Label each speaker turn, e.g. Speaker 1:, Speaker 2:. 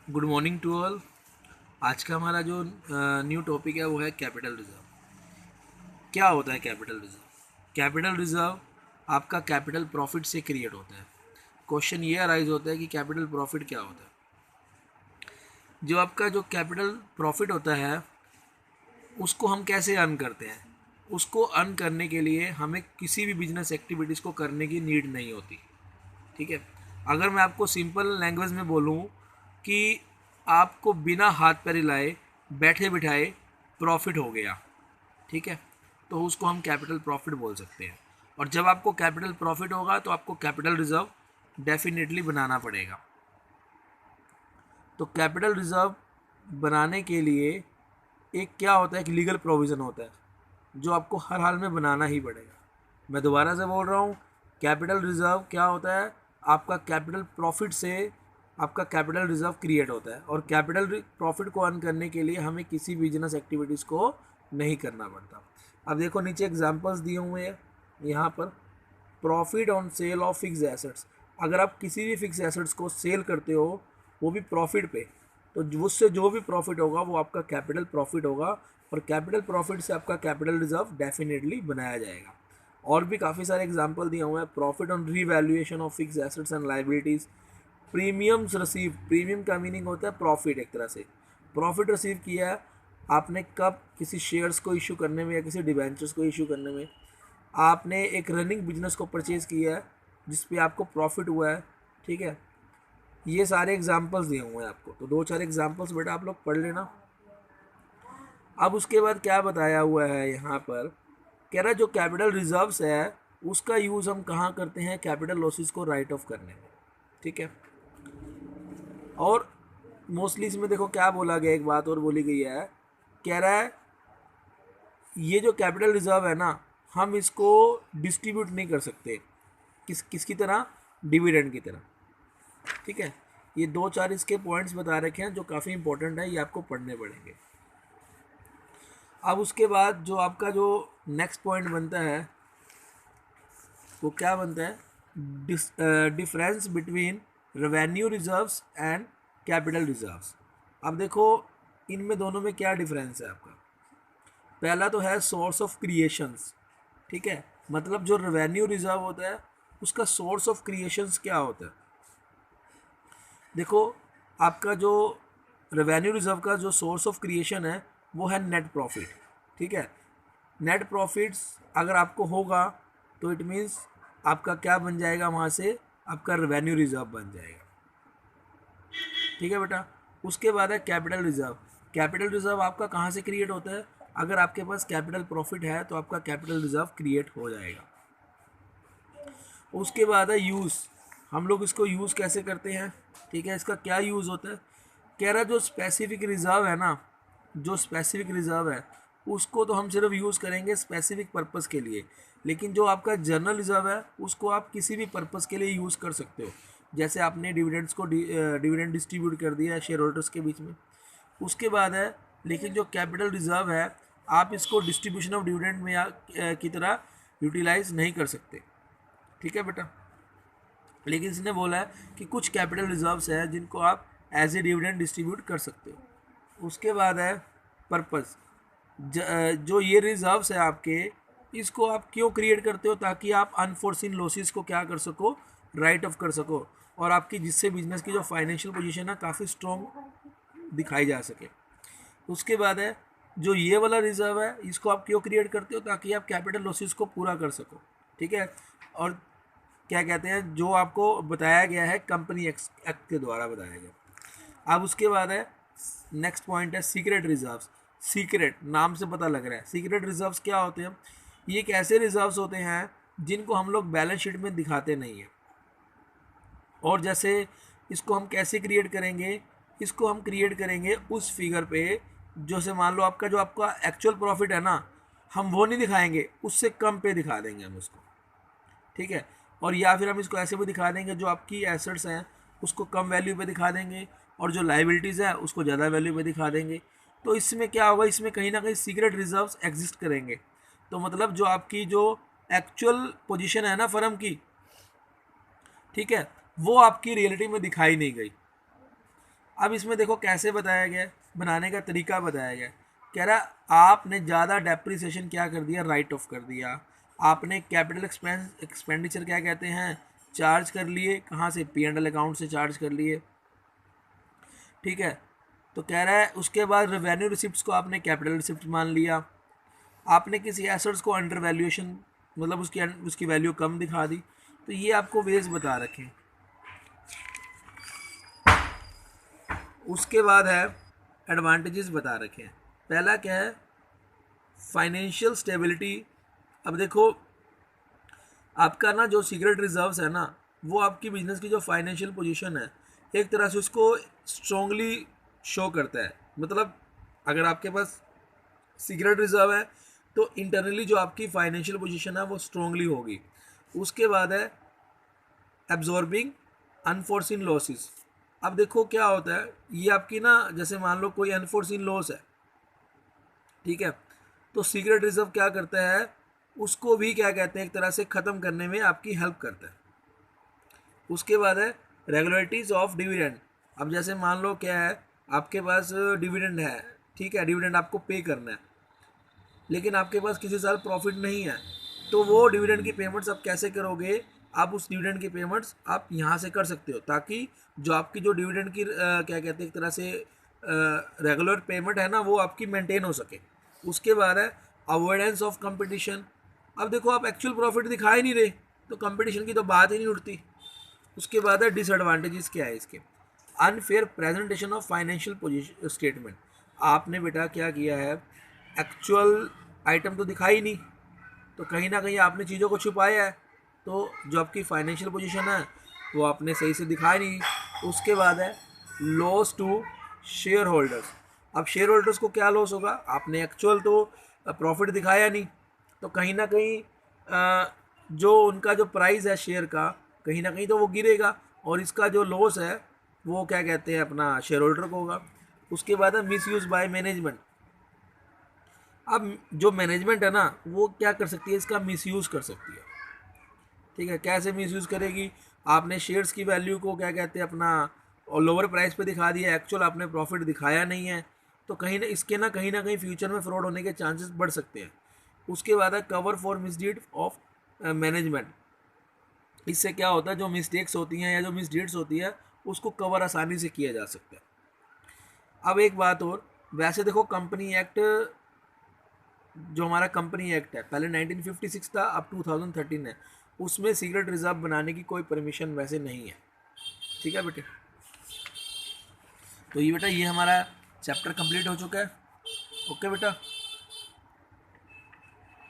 Speaker 1: Good morning to all. आज का हमारा जो न्यू टॉपिक है वो है कैपिटल रिजर्व। क्या होता है कैपिटल रिजर्व? कैपिटल रिजर्व आपका कैपिटल प्रॉफिट से क्रिएट होता है। क्वेश्चन ये अराइज होता है कि कैपिटल प्रॉफिट क्या होता है। जो आपका जो कैपिटल प्रॉफिट होता है उसको हम कैसे अर्न करते हैं? उसको अर्न करने के लिए हमें किसी भी बिजनेस एक्टिविटीज़ को करने की नीड नहीं होती। ठीक है। अगर मैं आपको सिंपल लैंग्वेज में बोलूँ कि आपको बिना हाथ पैर हिलाए बैठे बिठाए प्रॉफिट हो गया, ठीक है, तो उसको हम कैपिटल प्रॉफिट बोल सकते हैं। और जब आपको कैपिटल प्रॉफिट होगा तो आपको कैपिटल रिजर्व डेफिनेटली बनाना पड़ेगा। तो कैपिटल रिजर्व बनाने के लिए एक क्या होता है, एक लीगल प्रोविज़न होता है जो आपको हर हाल में बनाना ही पड़ेगा। मैं दोबारा से बोल रहा हूँ, कैपिटल रिजर्व क्या होता है? आपका कैपिटल प्रॉफिट से आपका कैपिटल रिजर्व क्रिएट होता है, और कैपिटल प्रॉफिट को अर्न करने के लिए हमें किसी बिजनेस एक्टिविटीज़ को नहीं करना पड़ता। अब देखो नीचे एग्जांपल्स दिए हुए हैं यहाँ पर। Profit on sale of fix assets. अगर आप किसी भी फिक्स एसेट्स को सेल करते हो, वो भी प्रॉफिट पे, तो उससे जो भी प्रॉफिट होगा वो आपका कैपिटल प्रॉफिट होगा, और कैपिटल प्रॉफिट से आपका कैपिटल रिजर्व डेफिनेटली बनाया जाएगा। और भी काफ़ी सारे एग्जांपल दिए हुए हैं। Profit on revaluation of fix assets and liabilities. Premiums receive. Premium का मीनिंग होता है प्रॉफिट। एक तरह से प्रॉफिट रिसीव किया है आपने कब? किसी शेयर्स को इशू करने में या किसी डिबेंचर्स को इशू करने में। आपने एक रनिंग बिजनेस को परचेज किया है जिस पे आपको प्रॉफिट हुआ है, ठीक है। ये सारे एग्जांपल्स दिए हुए हैं आपको, तो दो चार एग्जांपल्स बेटा आप लोग पढ़ लेना। अब उसके बाद क्या बताया हुआ है यहाँ पर, कह रहा है जो कैपिटल रिजर्व्स है उसका यूज़ हम कहाँ करते हैं? कैपिटल लॉसेस को राइट ऑफ करने में, ठीक है। और मोस्टली इसमें देखो क्या बोला गया, एक बात और बोली गई है। कह रहा है ये जो कैपिटल रिजर्व है ना, हम इसको डिस्ट्रीब्यूट नहीं कर सकते। किसकी तरह? डिविडेंड की तरह, ठीक है। ये दो चार इसके पॉइंट्स बता रखे हैं जो काफ़ी इंपॉर्टेंट है, ये आपको पढ़ने पड़ेंगे। अब उसके बाद जो आपका जो नेक्स्ट पॉइंट बनता है वो क्या बनता है? Difference between revenue reserves and capital reserves. अब देखो इनमें दोनों में क्या डिफरेंस है आपका। पहला तो है सोर्स ऑफ क्रिएशंस, ठीक है। मतलब जो रेवेन्यू रिजर्व होता है उसका सोर्स ऑफ क्रिएशंस क्या होता है? देखो आपका जो रेवेन्यू रिजर्व का जो सोर्स ऑफ क्रिएशन है वो है नेट प्रॉफिट, ठीक है। नेट प्रॉफिट्स अगर आपको होगा तो इट मीन्स आपका क्या बन जाएगा, वहाँ से आपका रेवेन्यू रिजर्व बन जाएगा, ठीक है बेटा। उसके बाद है कैपिटल रिजर्व। कैपिटल रिजर्व आपका कहाँ से क्रिएट होता है? अगर आपके पास कैपिटल प्रॉफिट है तो आपका कैपिटल रिजर्व क्रिएट हो जाएगा। उसके बाद है यूज़। हम लोग इसको यूज़ कैसे करते हैं, ठीक है, इसका क्या यूज़ होता है? कह रहा है जो स्पेसिफिक रिजर्व है ना, जो स्पेसिफिक रिजर्व है उसको तो हम सिर्फ यूज़ करेंगे स्पेसिफिक पर्पस के लिए, लेकिन जो आपका जनरल रिजर्व है उसको आप किसी भी पर्पस के लिए यूज़ कर सकते हो। जैसे आपने डिविडेंड्स को डिविडेंड डिस्ट्रीब्यूट कर दिया है शेयर होल्डर्स के बीच में। उसके बाद है, लेकिन जो कैपिटल रिजर्व है आप इसको डिस्ट्रीब्यूशन ऑफ डिविडेंड में की तरह यूटिलाइज नहीं कर सकते, ठीक है बेटा। लेकिन इसने बोला है कि कुछ कैपिटल रिजर्व्स हैं जिनको आप एज ए डिविडेंड डिस्ट्रीब्यूट कर सकते हो। उसके बाद है पर्पस। जो ये रिजर्व्स है आपके, इसको आप क्यों क्रिएट करते हो? ताकि आप अनफोर्सिन लॉसेस को क्या कर सको? राइट ऑफ कर सको, और आपकी जिससे बिजनेस की जो फाइनेंशियल पोजीशन है काफ़ी स्ट्रॉन्ग दिखाई जा सके। उसके बाद है जो ये वाला रिजर्व है इसको आप क्यों क्रिएट करते हो? ताकि आप कैपिटल लॉसेस को पूरा कर सको, ठीक है। और क्या कहते हैं, जो आपको बताया गया है कंपनी एक्ट के द्वारा बताया गया। अब उसके बाद है नेक्स्ट पॉइंट है सीक्रेट रिजर्व्स। सीक्रेट नाम से पता लग रहा है, सीक्रेट रिजर्व्स क्या होते हैं? ये एक ऐसे रिजर्व्स होते हैं जिनको हम लोग बैलेंस शीट में दिखाते नहीं हैं। और जैसे इसको हम कैसे क्रिएट करेंगे? इसको हम क्रिएट करेंगे उस फिगर पे जो से मान लो आपका जो आपका एक्चुअल प्रॉफिट है ना, हम वो नहीं दिखाएंगे, उससे कम पे दिखा देंगे हम उसको, ठीक है। और या फिर हम इसको ऐसे भी दिखा देंगे, जो आपकी एसेट्स हैं उसको कम वैल्यू पे दिखा देंगे और जो लाइबिलिटीज़ है उसको ज़्यादा वैल्यू पे दिखा देंगे। तो इसमें क्या होगा, इसमें कहीं ना कहीं सीक्रेट रिजर्व्स एग्जिस्ट करेंगे। तो मतलब जो आपकी जो एक्चुअल पोजीशन है ना फर्म की, ठीक है, वो आपकी रियलिटी में दिखाई नहीं गई। अब इसमें देखो कैसे बताया गया है, बनाने का तरीका बताया गया है। कह रहा आपने ज़्यादा डेप्रिसिएशन क्या कर दिया, राइट ऑफ कर दिया। आपने कैपिटल एक्सपेंडिचर क्या कहते हैं, चार्ज कर लिए, कहाँ से, P&L अकाउंट से चार्ज कर लिए, ठीक है। तो कह रहा है उसके बाद रेवेन्यू रिसिप्ट्स को आपने कैपिटल रिसिप्ट मान लिया। आपने किसी एसेट्स को अंडर वैल्यूएशन, मतलब उसकी वैल्यू कम दिखा दी। तो ये आपको वेज बता रखे। उसके बाद है एडवांटेजेस बता रखे हैं। पहला क्या है, फाइनेंशियल स्टेबिलिटी। अब देखो आपका ना जो सीक्रेट रिजर्व्स है ना, वो आपकी बिजनेस की जो फाइनेंशियल पोजीशन है एक तरह से उसको स्ट्रांगली शो करता है। मतलब अगर आपके पास सीक्रेट रिजर्व है तो इंटरनली जो आपकी फाइनेंशियल पोजीशन है वो स्ट्रांगली होगी। उसके बाद है एब्जॉर्बिंग अनफोर्सिन लॉसेस। अब देखो क्या होता है, ये आपकी ना जैसे मान लो कोई अनफोर्सिन लॉस है, ठीक है, तो सीक्रेट रिजर्व क्या करता है, उसको भी क्या कहते हैं, एक तरह से ख़त्म करने में आपकी हेल्प करता है। उसके बाद है रेगुलेटरीज ऑफ डिविडेंड। अब जैसे मान लो क्या है, आपके पास डिविडेंड है, ठीक है, डिविडेंड आपको पे करना है, लेकिन आपके पास किसी साल प्रॉफिट नहीं है, तो वो डिविडेंड की पेमेंट्स आप कैसे करोगे, आप उस डिविडेंड की पेमेंट्स आप यहाँ से कर सकते हो, ताकि जो आपकी जो डिविडेंड की क्या कहते हैं एक तरह से रेगुलर पेमेंट है ना, वो आपकी मेंटेन हो सके। उसके बाद है अवॉइडेंस ऑफ कंपटीशन। अब देखो आप एक्चुअल प्रॉफिट दिखा ही नहीं रहे, तो कंपटीशन की तो बात ही नहीं उठती। उसके बाद है डिसएडवांटेजेस क्या है इसके, unfair presentation of financial position statement. आपने बेटा क्या किया है, एक्चुअल आइटम तो दिखा ही नहीं, तो कहीं ना कहीं आपने चीज़ों को छुपाया है, तो जो आपकी फाइनेंशियल पोजीशन है वो आपने सही से दिखाया नहीं। उसके बाद है लॉस टू शेयर होल्डर्स। अब शेयर होल्डर्स को क्या लॉस होगा, आपने एक्चुअल तो प्रॉफिट दिखाया नहीं, तो कहीं ना कहीं जो उनका जो प्राइस है शेयर का, कहीं ना कहीं तो वो गिरेगा, और इसका जो लॉस है वो क्या कहते हैं अपना शेयर होल्डर को होगा। उसके बाद है मिस यूज़ बाय मैनेजमेंट। अब जो मैनेजमेंट है ना वो क्या कर सकती है, इसका मिसयूज़ कर सकती है, ठीक है। कैसे मिसयूज़ करेगी, आपने शेयर्स की वैल्यू को क्या कहते हैं अपना और लोअर प्राइस पे दिखा दिया, एक्चुअल आपने प्रॉफिट दिखाया नहीं है, तो कहीं ना इसके ना कहीं फ्यूचर में फ्रॉड होने के चांसेस बढ़ सकते हैं। उसके बाद है कवर फॉर मिसडीड ऑफ मैनेजमेंट। इससे क्या होता है, जो मिस्टेक्स होती हैं या जो मिसडीड्स होती है उसको कवर आसानी से किया जा सकता है। अब एक बात और, वैसे देखो कंपनी एक्ट, जो हमारा कंपनी एक्ट है पहले 1956 था, अब 2013 है, उसमें सीक्रेट रिजर्व बनाने की कोई परमिशन वैसे नहीं है, ठीक है बेटे। तो ये बेटा ये हमारा चैप्टर कंप्लीट हो चुका है। ओके बेटा।